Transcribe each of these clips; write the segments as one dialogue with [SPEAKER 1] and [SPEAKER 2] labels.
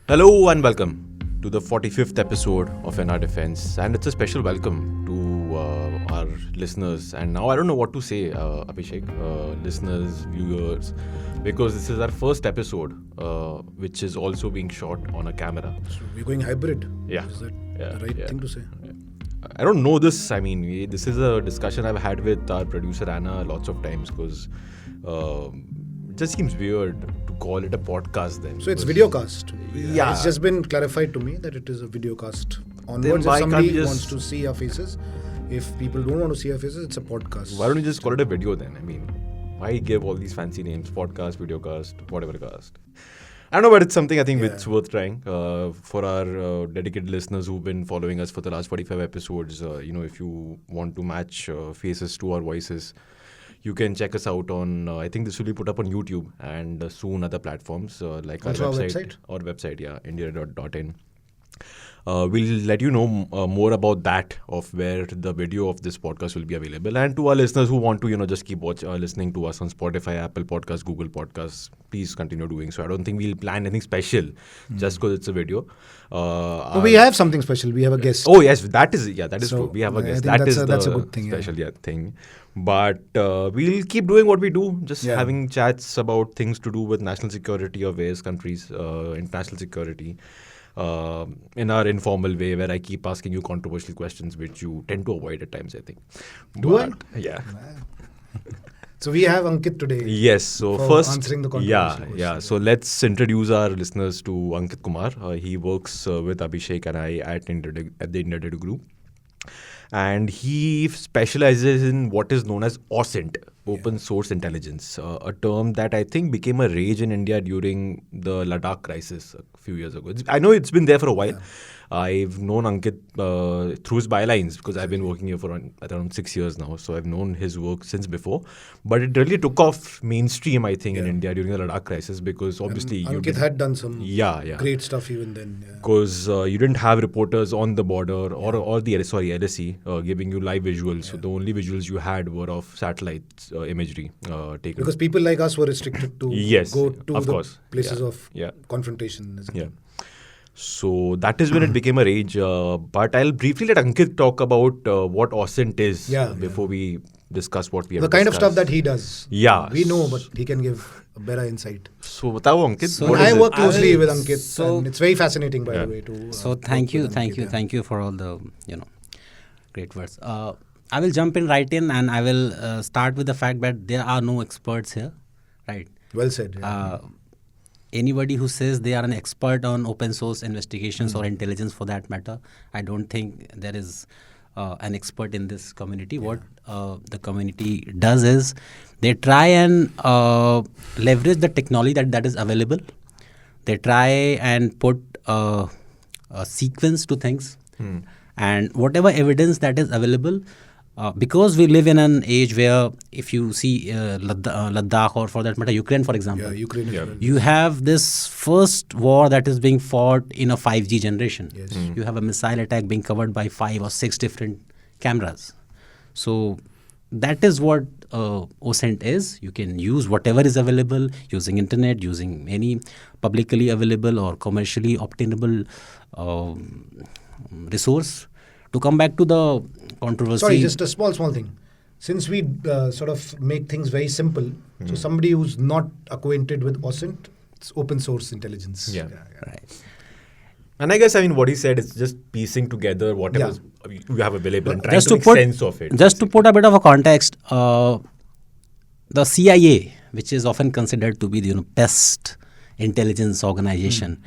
[SPEAKER 1] Hello and welcome to the 45th episode of NR Defense, and it's a special welcome to our listeners. And now I don't know what to say, Abhishek, listeners, viewers, because this is our first episode, which is also being shot on a camera.
[SPEAKER 2] So we're going hybrid.
[SPEAKER 1] Yeah.
[SPEAKER 2] Is that the right thing to say?
[SPEAKER 1] I don't know this. I mean, this is a discussion I've had with our producer Anna lots of times because it just seems weird to call it a podcast then.
[SPEAKER 2] So it's videocast.
[SPEAKER 1] Yeah.
[SPEAKER 2] It's just been clarified to me that it is a videocast. Onwards, if
[SPEAKER 1] why
[SPEAKER 2] somebody
[SPEAKER 1] can't we
[SPEAKER 2] wants to see our faces, if people don't want to see our faces, it's a podcast.
[SPEAKER 1] Why don't you just call it a video then? I mean, why give all these fancy names? Podcast, videocast, whatever cast. I don't know, but it's something I think it's worth trying. For our dedicated listeners who've been following us for the last 45 episodes, if you want to match faces to our voices, you can check us out on, I think this will be put up on YouTube and soon other platforms like
[SPEAKER 2] Also
[SPEAKER 1] our website. Our website, india.in. We'll let you know more about that, of where the video of this podcast will be available. And to our listeners who want to, just keep listening to us on Spotify, Apple Podcasts, Google Podcasts, please continue doing so. I don't think we'll plan anything special just because it's a video.
[SPEAKER 2] But we have something special. We have a guest.
[SPEAKER 1] Oh yes, that is
[SPEAKER 2] So,
[SPEAKER 1] true. We have a
[SPEAKER 2] I
[SPEAKER 1] guest.
[SPEAKER 2] think
[SPEAKER 1] That's
[SPEAKER 2] a good thing,
[SPEAKER 1] special thing. But we'll keep doing what we do, just having chats about things to do with national security of various countries, international security. In our informal way, where I keep asking you controversial questions which you tend to avoid at times, I think.
[SPEAKER 2] Do I?
[SPEAKER 1] Yeah.
[SPEAKER 2] So we have Ankit today.
[SPEAKER 1] Yes. So
[SPEAKER 2] for
[SPEAKER 1] first,
[SPEAKER 2] answering the controversial questions.
[SPEAKER 1] So let's introduce our listeners to Ankit Kumar. He works with Abhishek and I at the India Data Group. And he specializes in what is known as OSINT, Open Source Intelligence, a term that I think became a rage in India during the Ladakh crisis a few years ago. I know it's been there for a while. I've known Ankit through his bylines because I've been working here for around 6 years now. So I've known his work since before. But it really took off mainstream, I think, in India during the Ladakh crisis because obviously
[SPEAKER 2] Ankit had done some great stuff even then.
[SPEAKER 1] Because you didn't have reporters on the border or the LSE giving you live visuals. So the only visuals you had were of satellite imagery taken.
[SPEAKER 2] Because people like us were restricted to go to the places of confrontation.
[SPEAKER 1] Yeah. So that is when it became a rage. But I'll briefly let Ankit talk about what OSINT is before we discuss what we have
[SPEAKER 2] the kind of stuff that he does.
[SPEAKER 1] Yeah.
[SPEAKER 2] We know, but he can give a better insight.
[SPEAKER 1] So, batao, Ankit.
[SPEAKER 2] So I work closely with Ankit, and it's very fascinating, by the way.
[SPEAKER 3] Thank you for all the great words. I will jump in right in, and I will start with the fact that there are no experts here, right?
[SPEAKER 2] Well said.
[SPEAKER 3] Anybody who says they are an expert on open source investigations or intelligence for that matter, I don't think there is an expert in this community. What the community does is they try and leverage the technology that is available. They try and put a sequence to things and whatever evidence that is available. Because we live in an age where if you see Ladakh or for that matter Ukraine, for example, you have this first war that is being fought in a 5G generation.
[SPEAKER 2] Yes.
[SPEAKER 3] You have a missile attack being covered by 5 or 6 different cameras. So that is what OSINT is. You can use whatever is available using internet, using any publicly available or commercially obtainable resource. To come back to the controversy.
[SPEAKER 2] Sorry, just a small thing. Since we sort of make things very simple, so somebody who's not acquainted with OSINT, it's open source intelligence.
[SPEAKER 3] Right.
[SPEAKER 1] And I guess, what he said is just piecing together whatever you have available and trying to make sense of it.
[SPEAKER 3] Just to put a bit of a context, the CIA, which is often considered to be the best intelligence organization,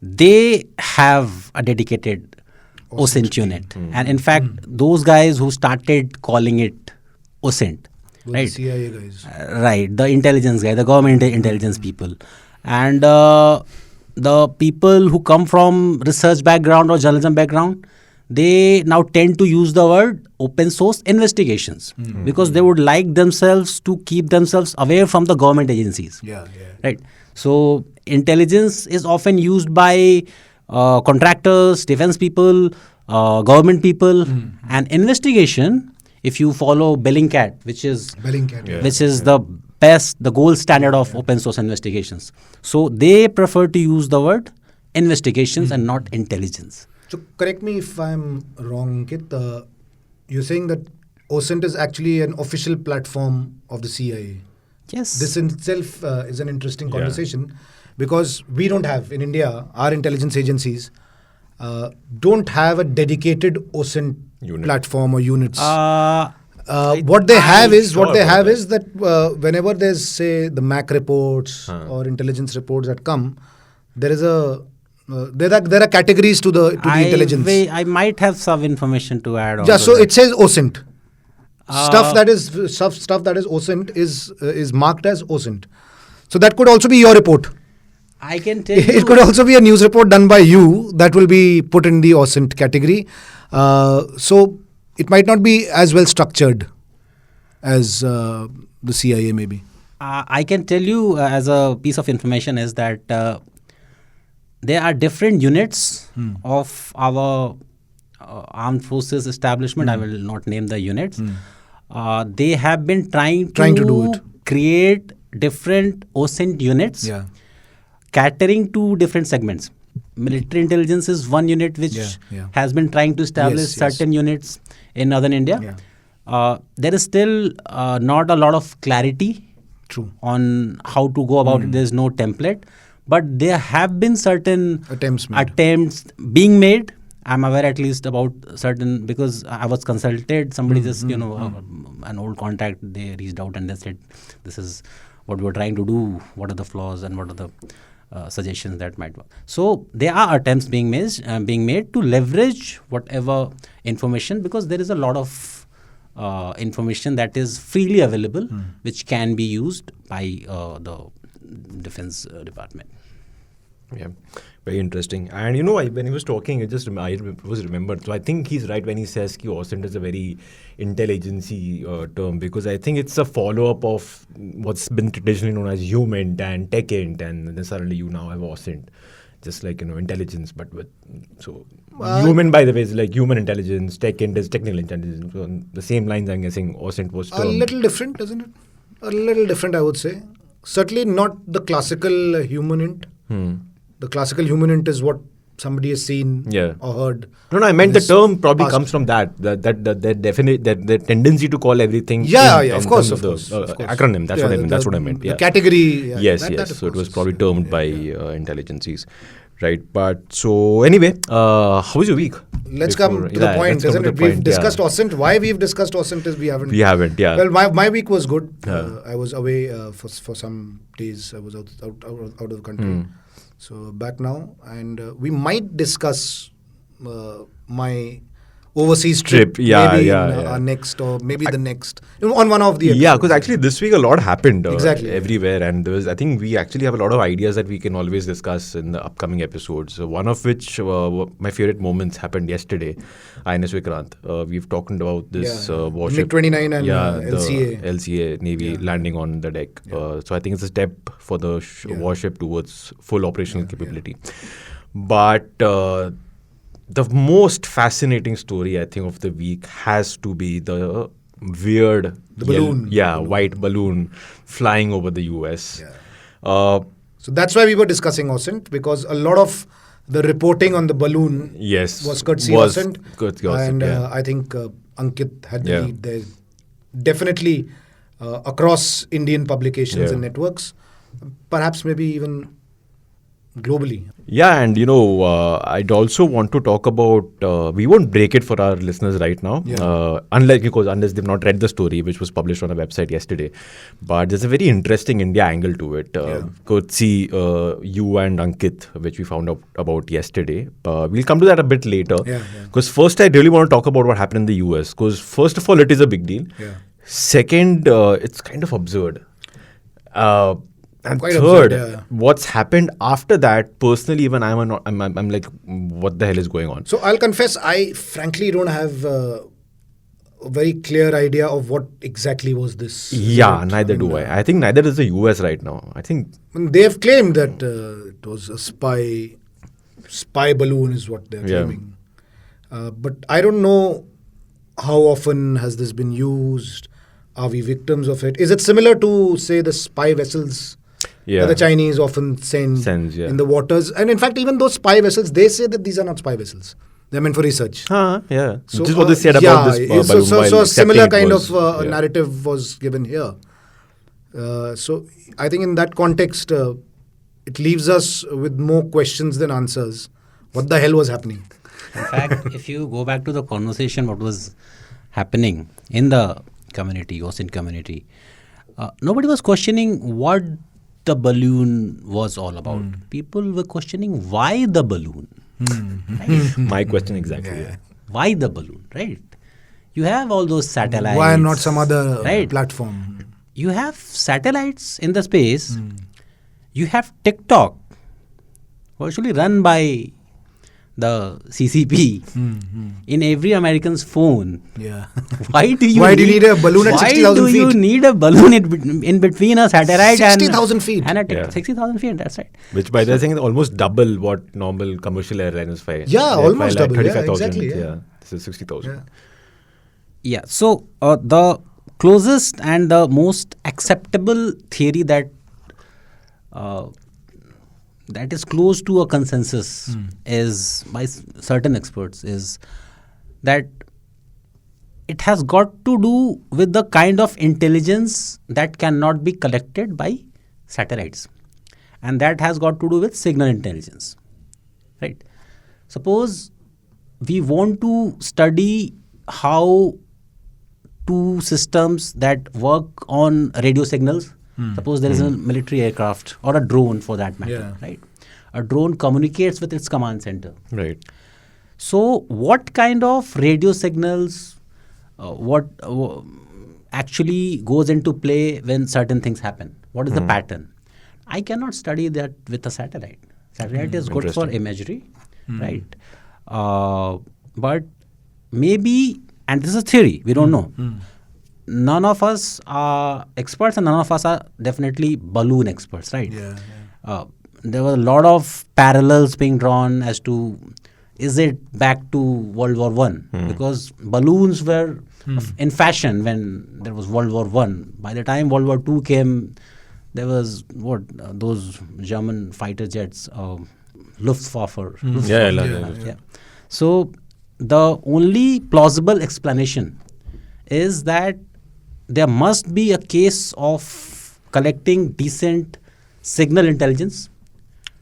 [SPEAKER 3] they have a dedicated OSINT unit. And in fact, those guys who started calling it OSINT, right?
[SPEAKER 2] The CIA guys.
[SPEAKER 3] Right, the intelligence guy, the government intelligence people. And the people who come from research background or journalism background, they now tend to use the word open source investigations because they would like themselves to keep themselves away from the government agencies. Right. So intelligence is often used by contractors, defense people, government people, and investigation. If you follow Bellingcat, which is the best, the gold standard of open source investigations. So they prefer to use the word investigations and not intelligence.
[SPEAKER 2] So correct me if I'm wrong, Kit. You're saying that OSINT is actually an official platform of the CIA.
[SPEAKER 3] Yes.
[SPEAKER 2] This in itself is an interesting
[SPEAKER 1] Yeah.
[SPEAKER 2] conversation because we don't have, in India, our intelligence agencies don't have a dedicated OSINT
[SPEAKER 1] Unit.
[SPEAKER 2] platform or units.
[SPEAKER 3] I-
[SPEAKER 2] What they have is
[SPEAKER 1] sure about
[SPEAKER 2] that whenever there's, say, the MAC reports or intelligence reports that come, there is a there are categories to the intelligence.
[SPEAKER 3] I might have some information to add on.
[SPEAKER 2] Yeah,
[SPEAKER 3] to
[SPEAKER 2] so
[SPEAKER 3] that.
[SPEAKER 2] it says OSINT.
[SPEAKER 3] Uh,
[SPEAKER 2] Stuff that is OSINT is marked as OSINT. So that could also be your report.
[SPEAKER 3] I can tell you.
[SPEAKER 2] It could also be a news report done by you that will be put in the OSINT category. So it might not be as well structured as the CIA maybe.
[SPEAKER 3] I can tell you as a piece of information is that there are different units of our armed forces establishment. I will not name the units. They have been trying
[SPEAKER 2] Trying to do it.
[SPEAKER 3] create different OSINT units catering to different segments. Military intelligence is one unit which has been trying to establish
[SPEAKER 2] Yes.
[SPEAKER 3] certain units in northern India.
[SPEAKER 2] Yeah.
[SPEAKER 3] There is still not a lot of clarity
[SPEAKER 2] True.
[SPEAKER 3] on how to go about it. There is no template, but there have been certain
[SPEAKER 2] Attempts made.
[SPEAKER 3] being made. I'm aware at least about certain because I was consulted. Somebody just an old contact. They reached out and they said, "This is what we're trying to do. What are the flaws and what are the suggestions that might work?" So there are attempts being made to leverage whatever information because there is a lot of information that is freely available, which can be used by the defense department.
[SPEAKER 1] Yeah, very interesting. And when he was talking, I was remembered. So I think he's right when he says that OSINT is a very intelligence-y term because I think it's a follow-up of what's been traditionally known as HUMINT and TechInt, and then suddenly you now have OSINT, just like intelligence, but with human, by the way, is like human intelligence. TechInt is technical intelligence. So on the same lines, I'm guessing OSINT was termed.
[SPEAKER 2] A little different, isn't it? A little different, I would say. Certainly not the classical human int. The classical human int is what somebody has seen or heard.
[SPEAKER 1] No, I meant the
[SPEAKER 2] This
[SPEAKER 1] term probably
[SPEAKER 2] past.
[SPEAKER 1] comes from that the tendency to call everything
[SPEAKER 2] Of course.
[SPEAKER 1] acronym. That's what I meant. That's what I meant.
[SPEAKER 2] The
[SPEAKER 1] Yeah.
[SPEAKER 2] category.
[SPEAKER 1] Yes.
[SPEAKER 2] That
[SPEAKER 1] So it was
[SPEAKER 2] of
[SPEAKER 1] probably
[SPEAKER 2] course,
[SPEAKER 1] termed by intelligencies, right? But so anyway, how was your week?
[SPEAKER 2] Let's come to the point, isn't it? We've discussed OSINT. Why we've discussed OSINT is we haven't.
[SPEAKER 1] Yeah.
[SPEAKER 2] Well, my week was good. I was away for some days. I was out of the country. So back now, and we might discuss my overseas trip. Maybe in our next or maybe the next on one of the episodes.
[SPEAKER 1] Yeah, because actually this week a lot happened
[SPEAKER 2] Exactly.
[SPEAKER 1] everywhere, and I think we actually have a lot of ideas that we can always discuss in the upcoming episodes. So one of which my favorite moments happened yesterday. INS Vikrant. We've talked about this warship.
[SPEAKER 2] MiG-29 and
[SPEAKER 1] the
[SPEAKER 2] LCA.
[SPEAKER 1] LCA Navy landing on the deck. So I think it's a step for the warship towards full operational capability. But the most fascinating story, I think, of the week has to be the weird
[SPEAKER 2] balloon.
[SPEAKER 1] White balloon flying over the US.
[SPEAKER 2] So that's why we were discussing OSINT, because a lot of the reporting on the balloon was courtesy OSINT. And I think Ankit had the lead there. Definitely across Indian publications and networks, perhaps maybe even globally.
[SPEAKER 1] Yeah, and I'd also want to talk about, we won't break it for our listeners right now, unless they've not read the story, which was published on our website yesterday. But there's a very interesting India angle to it. Courtesy you and Ankit, which we found out about yesterday. We'll come to that a bit later. Because first, I really want to talk about what happened in the US. Because first of all, it is a big deal. Second, it's kind of absurd. And
[SPEAKER 2] Quite
[SPEAKER 1] third,
[SPEAKER 2] absurd,
[SPEAKER 1] what's happened after that, personally, even I'm like, what the hell is going on?
[SPEAKER 2] So I'll confess, I frankly don't have a very clear idea of what exactly was this.
[SPEAKER 1] Yeah, neither do I. I think neither is the US right now. I think
[SPEAKER 2] they have claimed that it was a spy balloon is what they're claiming. But I don't know how often has this been used. Are we victims of it? Is it similar to, say, the spy vessels that the Chinese often send in the waters. And in fact, even those spy vessels, they say that these are not spy vessels. They're meant for research.
[SPEAKER 1] So, which is what they said about this balloon.
[SPEAKER 2] So a similar kind of narrative was given here. So I think in that context, it leaves us with more questions than answers. What the hell was happening?
[SPEAKER 3] In fact, if you go back to the conversation, what was happening in the community, OSINT community, nobody was questioning what the balloon was all about. People were questioning why the balloon. Right?
[SPEAKER 1] My question exactly.
[SPEAKER 3] Why the balloon, right? You have all those satellites.
[SPEAKER 2] Why not some other platform?
[SPEAKER 3] You have satellites in the space. You have TikTok, virtually run by the CCP in every American's phone. Why do you
[SPEAKER 2] need a balloon at 60,000 feet?
[SPEAKER 3] Why do you need a balloon in between a satellite
[SPEAKER 2] 60,000 feet?
[SPEAKER 3] And 60,000 feet, that's right.
[SPEAKER 1] Which by the way, is almost double what normal commercial airliners fly.
[SPEAKER 2] Almost double.
[SPEAKER 1] 35,000.
[SPEAKER 2] Exactly.
[SPEAKER 1] This is 60,000.
[SPEAKER 3] So the closest and the most acceptable theory that is close to a consensus is by certain experts is that it has got to do with the kind of intelligence that cannot be collected by satellites, and that has got to do with signal intelligence, right? Suppose we want to study how two systems that work on radio signals. Suppose there is a military aircraft or a drone for that matter, right? A drone communicates with its command center.
[SPEAKER 1] Right.
[SPEAKER 3] So what kind of radio signals, what actually goes into play when certain things happen? What is the pattern? I cannot study that with a satellite. Satellite is good for imagery, right? But maybe, and this is theory, we don't know. None of us are experts and none of us are definitely balloon experts, right? There were a lot of parallels being drawn as to is it back to World War One? Because balloons were in fashion when there was World War One. By the time World War Two came, there was those German fighter jets, Luftwaffe. So the only plausible explanation is that there must be a case of collecting decent signal intelligence.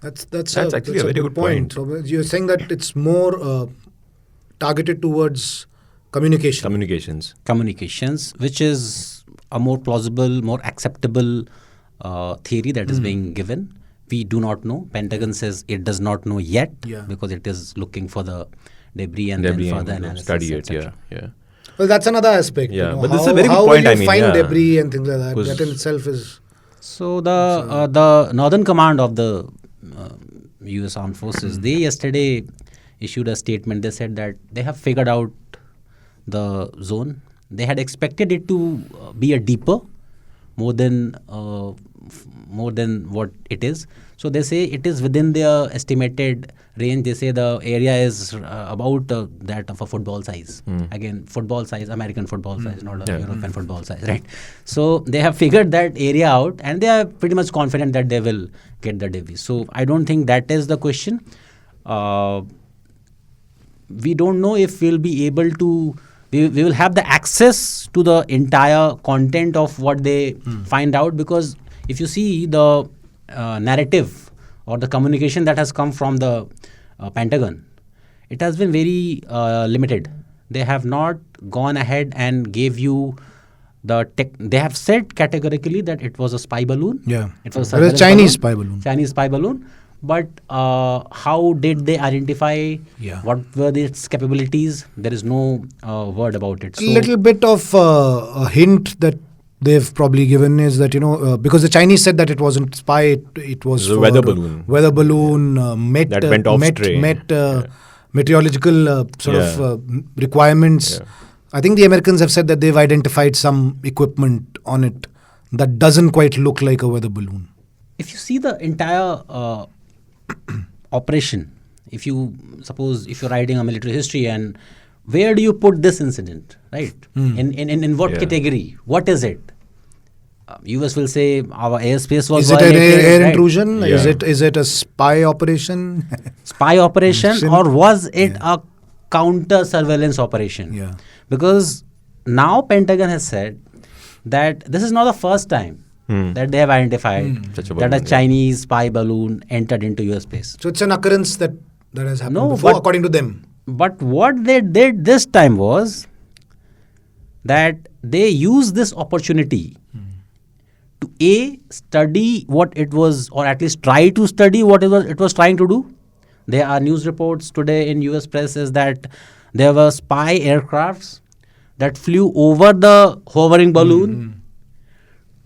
[SPEAKER 2] That's actually a very good point. So you're saying that it's more targeted towards communications,
[SPEAKER 3] which is a more plausible, more acceptable theory that is being given. We do not know. Pentagon says it does not know yet because it is looking for the debris and then further analysis,
[SPEAKER 1] study it.
[SPEAKER 2] Well, that's another aspect.
[SPEAKER 1] But this is a very good point.
[SPEAKER 2] How will you find debris and things like that? That in itself is...
[SPEAKER 3] So the Northern Command of the U.S. Armed Forces, they yesterday issued a statement. They said that they have figured out the zone. They had expected it to be a deeper, more than what it is. So they say it is within their estimated range. They say the area is about that of a football size. Again, football size, American football size, not a European football size, right? So they have figured that area out and they are pretty much confident that they will get the debris. So I don't think that is the question. We don't know if we'll be able to, we will have the access to the entire content of what they find out, because if you see the narrative or the communication that has come from the Pentagon, it has been very limited. They have not gone ahead and gave you the tech. They have said categorically that it was a spy balloon. It was a
[SPEAKER 2] Chinese spy balloon.
[SPEAKER 3] Chinese spy balloon. But how did they identify what were its capabilities? There is no word about it.
[SPEAKER 2] So a little bit of a hint that they've probably given is that, because the Chinese said that it wasn't spy, it was
[SPEAKER 1] a weather balloon.
[SPEAKER 2] Met
[SPEAKER 1] that went off train.
[SPEAKER 2] Meteorological sort of requirements. I think the Americans have said that they've identified some equipment on it that doesn't quite look like a weather balloon.
[SPEAKER 3] If you see the entire operation, if you're writing a military history, and where do you put this incident, right? In what category? What is it? US will say our airspace was
[SPEAKER 2] Is it
[SPEAKER 3] violated,
[SPEAKER 2] an air
[SPEAKER 3] right?
[SPEAKER 2] intrusion?
[SPEAKER 1] Yeah.
[SPEAKER 2] Is it a spy operation?
[SPEAKER 3] Spy operation, or was it a counter surveillance operation?
[SPEAKER 2] Yeah.
[SPEAKER 3] Because now Pentagon has said that this is not the first time that they have identified
[SPEAKER 1] Such a
[SPEAKER 3] that a
[SPEAKER 1] balloon, yeah.
[SPEAKER 3] Chinese spy balloon entered into US space.
[SPEAKER 2] So it's an occurrence that has happened
[SPEAKER 3] No,
[SPEAKER 2] before,
[SPEAKER 3] but-
[SPEAKER 2] according to them.
[SPEAKER 3] But what they did this time was that they used this opportunity to study what it was, or at least try to study what it was trying to do. There are news reports today in US press is that there were spy aircrafts that flew over the hovering balloon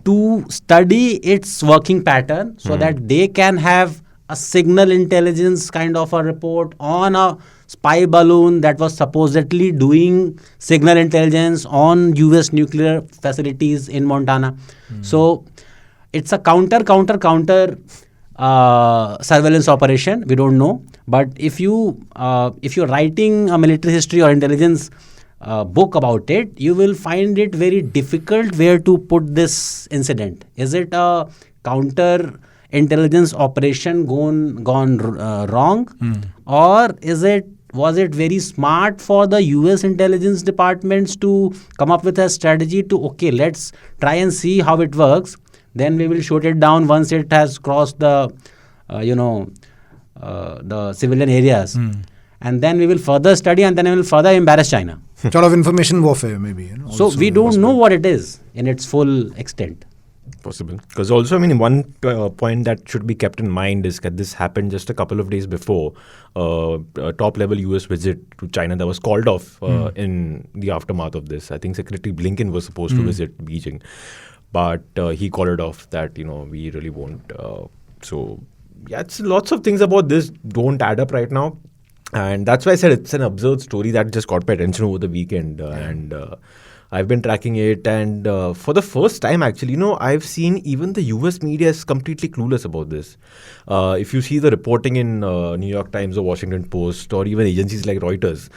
[SPEAKER 3] to study its working pattern so that they can have a signal intelligence kind of a report on a spy balloon that was supposedly doing signal intelligence on US nuclear facilities in Montana. So it's a counter surveillance operation. We don't know, but if you're writing a military history or intelligence book about it, you will find it very difficult where to put this incident. Is it a counter intelligence operation gone wrong, or was it very smart for the US intelligence departments to come up with a strategy to, okay, let's try and see how it works, then we will shoot it down once it has crossed the the civilian areas, and then we will further study, and then we will further embarrass China.
[SPEAKER 2] Sort of information warfare, maybe.
[SPEAKER 3] So
[SPEAKER 2] also
[SPEAKER 3] we don't
[SPEAKER 2] possible.
[SPEAKER 3] know what it is in its full extent.
[SPEAKER 1] Possible. Because also, I mean, one point that should be kept in mind is that this happened just a couple of days before a top-level US visit to China that was called off in the aftermath of this. I think Secretary Blinken was supposed to visit Beijing, but he called it off that, we really won't. So, yeah, it's lots of things about this don't add up right now. And that's why I said it's an absurd story that just caught my attention over the weekend. And I've been tracking it. And for the first time, actually, I've seen even the US media is completely clueless about this. If you see the reporting in New York Times or Washington Post or even agencies like Reuters,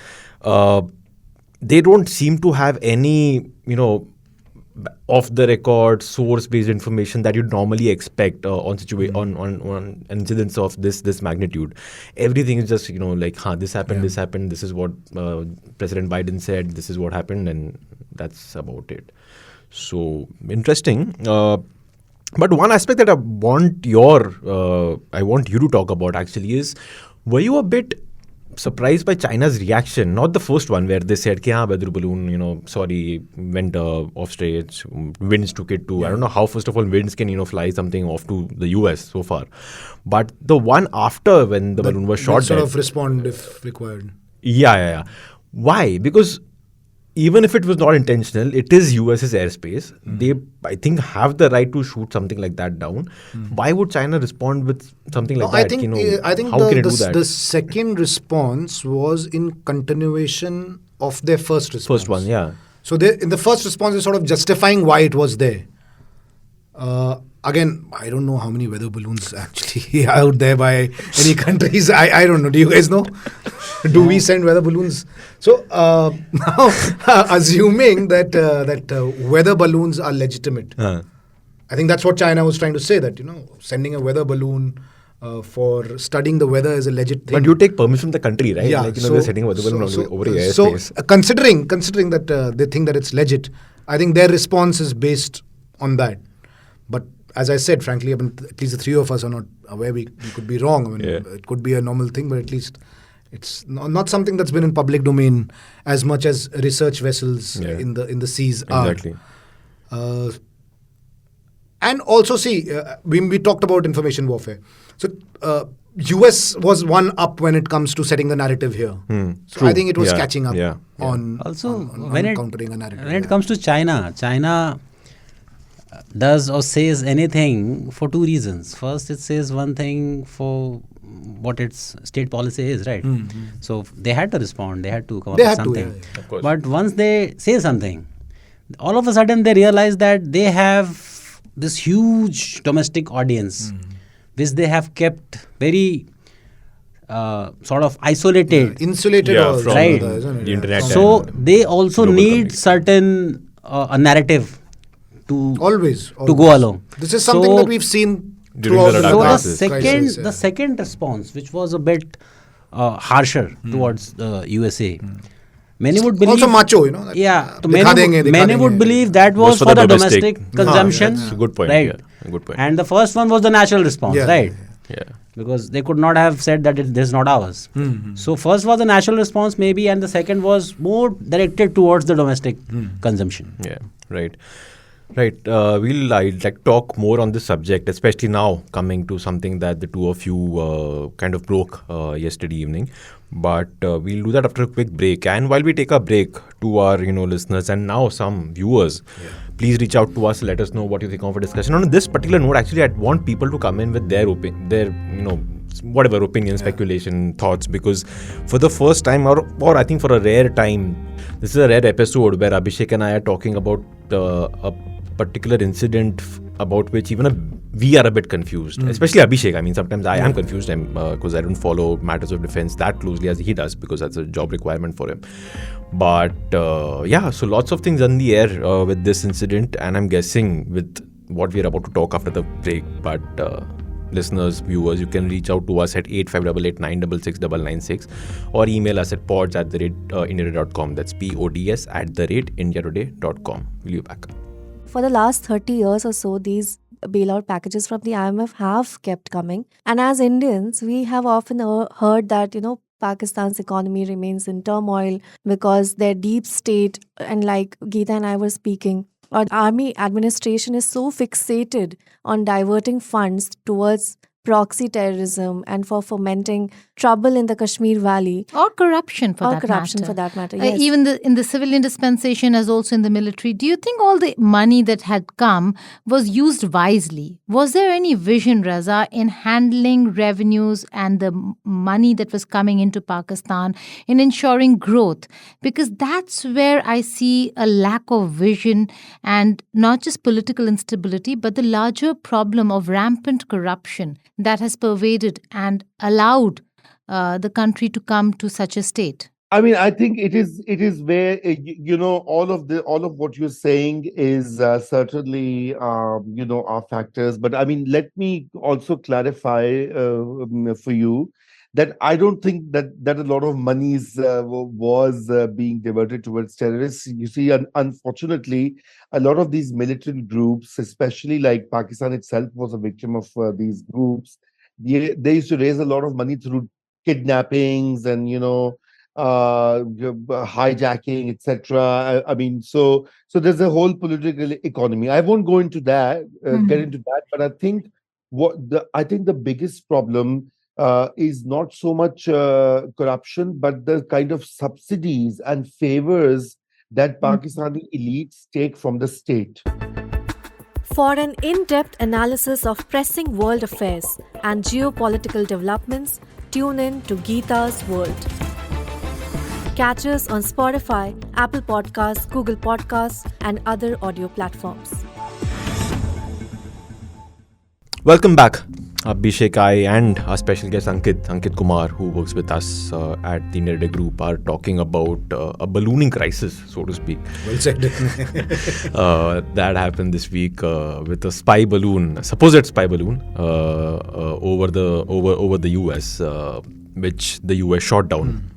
[SPEAKER 1] they don't seem to have any, off the record source based information that you'd normally expect on incidents of this magnitude. Everything is just this happened, this is what President Biden said, this is what happened, and that's about it. So interesting. But one aspect that I want you to talk about actually is, were you a bit surprised by China's reaction? Not the first one where they said, weather balloon, went off stage, winds took it to, I don't know how, first of all, winds can, fly something off to the US so far. But the one after, when the balloon was shot
[SPEAKER 2] sort
[SPEAKER 1] dead,
[SPEAKER 2] of respond if required.
[SPEAKER 1] Yeah. Why? Because even if it was not intentional, it is US's airspace. They, I think, have the right to shoot something like that down. Why would China respond with something like that?
[SPEAKER 2] I think
[SPEAKER 1] how can it do that?
[SPEAKER 2] the second response was in continuation of their first response.
[SPEAKER 1] First one, yeah.
[SPEAKER 2] So in the first response, they're sort of justifying why it was there. Again, I don't know how many weather balloons actually are out there by any countries. I don't know. Do you guys know? Do we send weather balloons? So now, assuming that weather balloons are legitimate, I think that's what China was trying to say, that sending a weather balloon for studying the weather is a legit thing.
[SPEAKER 1] But you take permission from the country, right?
[SPEAKER 2] Yeah,
[SPEAKER 1] they're sending a weather balloon over your airspace.
[SPEAKER 2] So considering that they think that it's legit, I think their response is based on that. But as I said, frankly, at least the three of us are not aware. We could be wrong. It could be a normal thing, but at least it's not something that's been in public domain as much as research vessels in the seas
[SPEAKER 1] exactly.
[SPEAKER 2] are. And also, see, we talked about information warfare. So US was one up when it comes to setting the narrative here. So
[SPEAKER 1] True.
[SPEAKER 2] I think it was catching up on countering a narrative.
[SPEAKER 3] When it comes to China does or says anything for two reasons. First, it says one thing for what its state policy is, right? So they had to respond. They had to come up with something.
[SPEAKER 1] Of course.
[SPEAKER 3] But once they say something, all of a sudden they realize that they have this huge domestic audience, which they have kept very sort of isolated.
[SPEAKER 2] Insulated
[SPEAKER 3] from
[SPEAKER 1] the internet.
[SPEAKER 3] So they also need certain a narrative to
[SPEAKER 2] always
[SPEAKER 3] to go along.
[SPEAKER 2] This is something that we've seen throughout
[SPEAKER 3] the second response, which was a bit harsher towards the USA. Many would believe
[SPEAKER 2] also macho,
[SPEAKER 3] many would believe that was for the domestic consumption.
[SPEAKER 1] That's a good point.
[SPEAKER 3] Right.
[SPEAKER 1] Yeah, good point.
[SPEAKER 3] And the first one was the natural response, right?
[SPEAKER 1] Yeah.
[SPEAKER 3] Because they could not have said that this is not ours. So first was the natural response maybe, and the second was more directed towards the domestic consumption.
[SPEAKER 1] Yeah, right. Right. I'd like to talk more on this subject, especially now coming to something that the two of you kind of broke yesterday evening. But we'll do that after a quick break. And while we take a break, to our listeners and now some viewers, please reach out to us. Let us know what you think of a discussion. On this particular note, actually, I'd want people to come in with their whatever opinion, speculation, thoughts, because for the first time, or I think for a rare time, this is a rare episode where Abhishek and I are talking about a particular incident about which even we are a bit confused, especially Abhishek. I mean, sometimes I am confused because I don't follow matters of defense that closely as he does, because that's a job requirement for him. But so lots of things on the air with this incident, and I'm guessing with what we're about to talk after the break. But listeners, viewers, you can reach out to us at 8588966996 or email us at pods@indiatoday.com. That's pods@indiatoday.com. We'll be back.
[SPEAKER 4] For the last 30 years or so, these bailout packages from the IMF have kept coming. And as Indians, we have often heard that, Pakistan's economy remains in turmoil because their deep state, and like Geeta and I were speaking, our army administration is so fixated on diverting funds towards proxy terrorism and for fomenting trouble in the Kashmir Valley.
[SPEAKER 5] Or corruption for that matter.
[SPEAKER 4] Yes.
[SPEAKER 5] Even in the civilian dispensation as also in the military. Do you think all the money that had come was used wisely? Was there any vision, Raza, in handling revenues and the money that was coming into Pakistan in ensuring growth? Because that's where I see a lack of vision, and not just political instability, but the larger problem of rampant corruption that has pervaded and allowed the country to come to such a state.
[SPEAKER 6] I mean, I think it is where all of what you're saying is certainly are factors. But I mean, let me also clarify for you that I don't think that a lot of monies was being diverted towards terrorists. You see, unfortunately, a lot of these militant groups, especially like Pakistan itself, was a victim of these groups. They used to raise a lot of money through kidnappings and hijacking, etc. I mean, so there's a whole political economy. I won't go into that, get into that, but I think the biggest problem is not so much corruption, but the kind of subsidies and favors that Pakistani elites take from the state.
[SPEAKER 4] For an in-depth analysis of pressing world affairs and geopolitical developments, tune in to Geeta's World. Catch us on Spotify, Apple Podcasts, Google Podcasts, and other audio platforms.
[SPEAKER 1] Welcome back. Abhishek, I and our special guest Ankit Kumar, who works with us at the Indian Day Group, are talking about a ballooning crisis, so to speak.
[SPEAKER 2] Well said.
[SPEAKER 1] That happened this week with a spy balloon, supposed spy balloon, over the US, which the US shot down.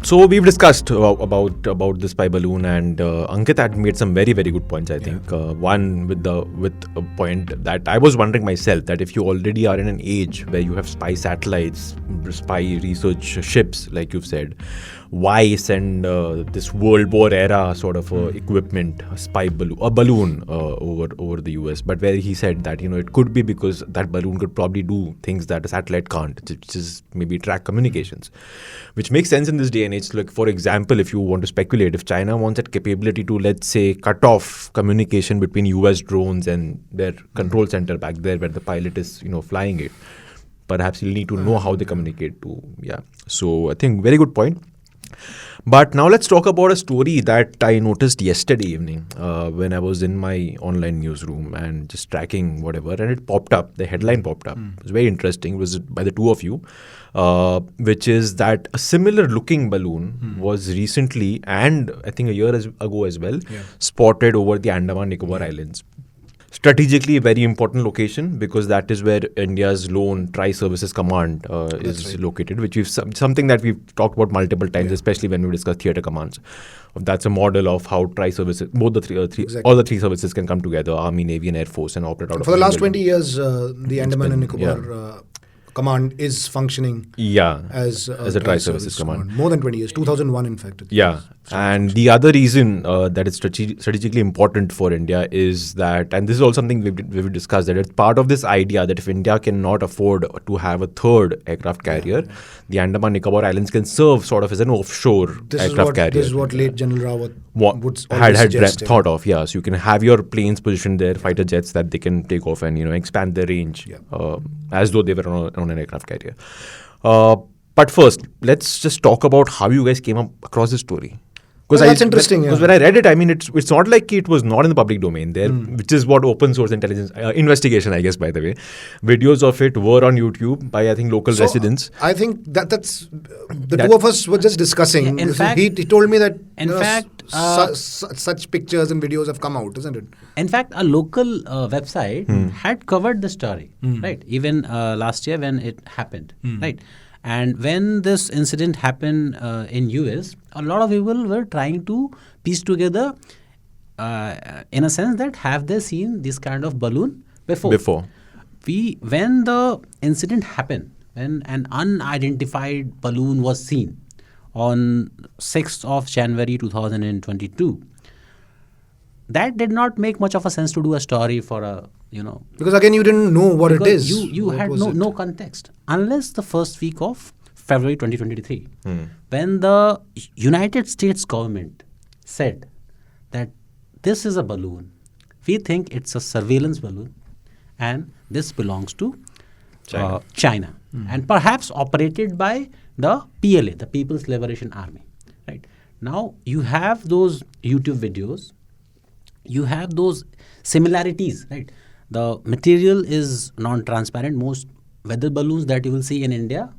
[SPEAKER 1] So we've discussed about the spy balloon, and Ankit had made some very, very good points, I think. One with a point that I was wondering myself, that if you already are in an age where you have spy satellites, spy research ships, like you've said, why send this World War era sort of equipment, a balloon over the US? But where he said that it could be because that balloon could probably do things that a satellite can't, which is maybe track communications, which makes sense in this day and age. Like, for example, if you want to speculate, if China wants that capability to, let's say, cut off communication between US drones and their control center back there where the pilot is flying it, perhaps you'll need to know how they communicate to. So I think very good point. But now let's talk about a story that I noticed yesterday evening when I was in my online newsroom and just tracking whatever, and it popped up. The headline popped up. It was very interesting. It was by the two of you. which is that a similar looking balloon was recently, and I think a year ago as well, spotted over the Andaman Nicobar Islands. Strategically a very important location because that is where India's lone tri-services command is located, which is something that we've talked about multiple times, especially when we discuss theatre commands. That's a model of how tri-services, both the all the three services can come together, Army, Navy and Air Force, and operate out of.
[SPEAKER 2] For the last 20 years, the Andaman and Nicobar command is functioning as a tri-services command. More than 20 years, 2001 in fact.
[SPEAKER 1] And the other reason that it's strategically important for India is that, and this is also something we've discussed, that it's part of this idea that if India cannot afford to have a third aircraft carrier, the Andaman Nicobar Islands can serve sort of as an offshore aircraft carrier.
[SPEAKER 2] This is what late General Rawat had
[SPEAKER 1] thought of. So you can have your planes positioned there, fighter jets that they can take off and expand their range as though they were on an aircraft carrier. But first, let's just talk about how you guys came up across this story.
[SPEAKER 2] That's interesting.
[SPEAKER 1] Because when I read it, I mean, it's not like it was not in the public domain there, which is what open source intelligence investigation, I guess, by the way. Videos of it were on YouTube by, I think, local residents.
[SPEAKER 2] I think that's the two of us were just discussing.
[SPEAKER 3] In fact,
[SPEAKER 2] he told me that
[SPEAKER 3] such
[SPEAKER 2] pictures and videos have come out, isn't it?
[SPEAKER 3] In fact, a local website had covered the story, right? Even last year when it happened, right? And when this incident happened in US, a lot of people were trying to piece together, in a sense that have they seen this kind of balloon before? When the incident happened, when an unidentified balloon was seen on 6th of January 2022, that did not make much of a sense to do a story for a,
[SPEAKER 2] because again you didn't know what it is.
[SPEAKER 3] You had no context unless the first week of February 2023, when the United States government said that this is a balloon, we think it's a surveillance balloon, and this belongs to China, and perhaps operated by the PLA, the People's Liberation Army. Right now, you have those YouTube videos. You have those similarities, right? The material is non-transparent. Most weather balloons that you will see in India,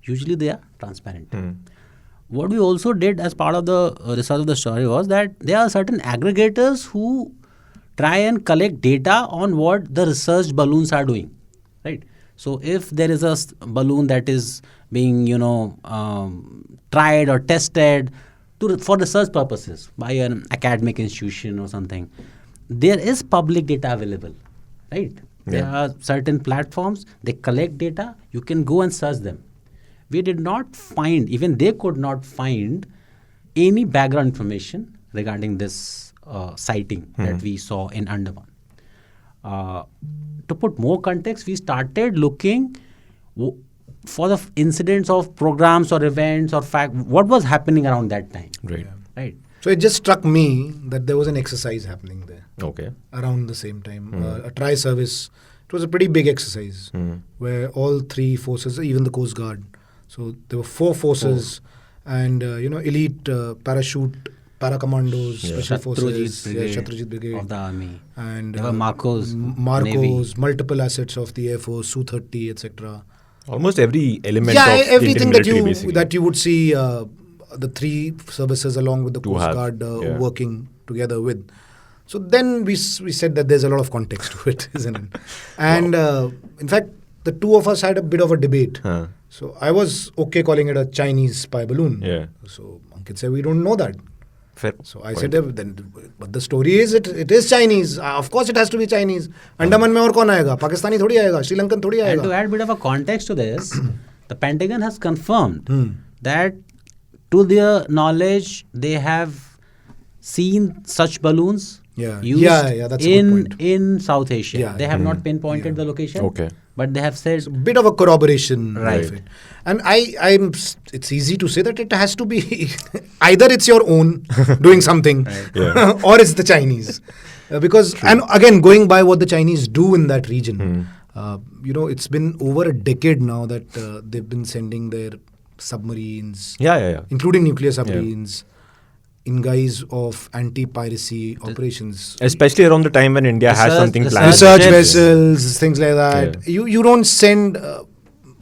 [SPEAKER 3] usually they are transparent. What we also did as part of the research of the story was that there are certain aggregators who try and collect data on what the research balloons are doing, right? So if there is a balloon that is being, tried or tested for research purposes by an academic institution or something, there is public data available, right? There are certain platforms, they collect data, you can go and search them. We did not find, even they could not find any background information regarding this sighting that we saw in Andaman. To put more context, we started looking for the incidents of programs or events or what was happening around that time. Right.
[SPEAKER 2] So it just struck me that there was an exercise happening there.
[SPEAKER 1] Okay.
[SPEAKER 2] Around the same time, a tri-service. It was a pretty big exercise where all three forces, even the Coast Guard. So there were 4 forces and elite paracommandos, special forces, Shatrajit Brigade
[SPEAKER 3] of the Army,
[SPEAKER 2] and
[SPEAKER 3] there were Marcos,
[SPEAKER 2] multiple assets of the Air Force, Su-30, etc.
[SPEAKER 1] Almost every element of
[SPEAKER 2] everything
[SPEAKER 1] the Indian military,
[SPEAKER 2] that you would see the 3 services along with the Coast Guard working together with. So then we said that there's a lot of context to it, isn't it? And in fact, the two of us had a bit of a debate. So I was okay calling it a Chinese spy balloon. So Ankit said, we don't know that.
[SPEAKER 1] Fair
[SPEAKER 2] so I said, but the story is it is Chinese. Of course it has to be Chinese. Andaman mein aur kaun aayega? Pakistani thodi aayega? Sri Lankan thodi aayega?
[SPEAKER 3] And to add a bit of a context to this, the Pentagon has confirmed that to their knowledge, they have seen such balloons used
[SPEAKER 2] that's a good point.
[SPEAKER 3] in South Asia. They have not pinpointed the location.
[SPEAKER 1] Okay.
[SPEAKER 3] But they have said...
[SPEAKER 2] It's a bit of a corroboration.
[SPEAKER 3] Right.
[SPEAKER 2] Of it. And it's easy to say that it has to be... either it's your own doing something or it's the Chinese. Because, and again, going by what the Chinese do in that region, it's been over a decade now that they've been sending their submarines, including nuclear submarines, in guise of anti-piracy operations.
[SPEAKER 1] Especially around the time when India has something planned.
[SPEAKER 2] Research vessels, things like that. You don't send